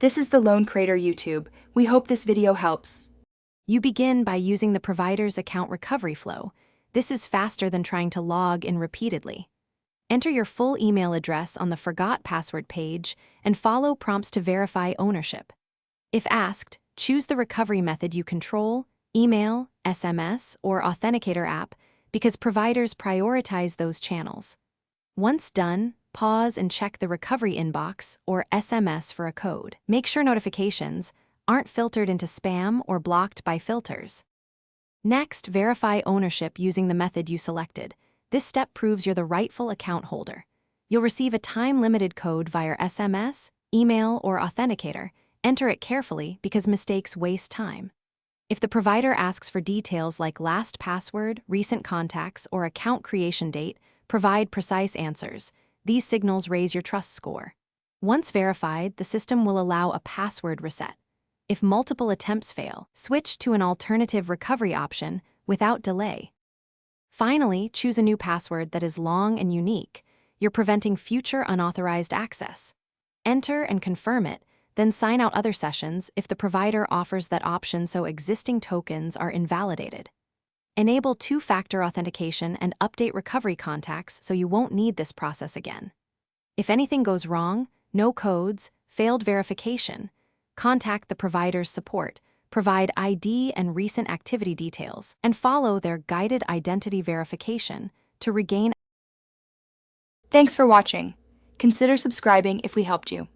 This is the Lone Crater YouTube. We hope this video helps. You begin by using the provider's account recovery flow. This is faster than trying to log in repeatedly. Enter your full email address on the Forgot Password page and follow prompts to verify ownership. If asked, choose the recovery method you control, email, SMS, or Authenticator app, because providers prioritize those channels. Once done, pause and check the recovery inbox or SMS for a code. Make sure notifications aren't filtered into spam or blocked by filters. Next, verify ownership using the method you selected. This step proves you're the rightful account holder. You'll receive a time-limited code via SMS, email, or Authenticator. Enter it carefully because mistakes waste time. If the provider asks for details like last password, recent contacts, or account creation date, provide precise answers. These signals raise your trust score. Once verified, the system will allow a password reset. If multiple attempts fail, switch to an alternative recovery option without delay. Finally, choose a new password that is long and unique. You're preventing future unauthorized access. Enter and confirm it, then sign out other sessions if the provider offers that option so existing tokens are invalidated. Enable two-factor authentication and update recovery contacts so you won't need this process again. If anything goes wrong, no codes, failed verification, contact the provider's support, provide ID and recent activity details, and follow their guided identity verification to regain. Thanks for watching. Consider subscribing if we helped you.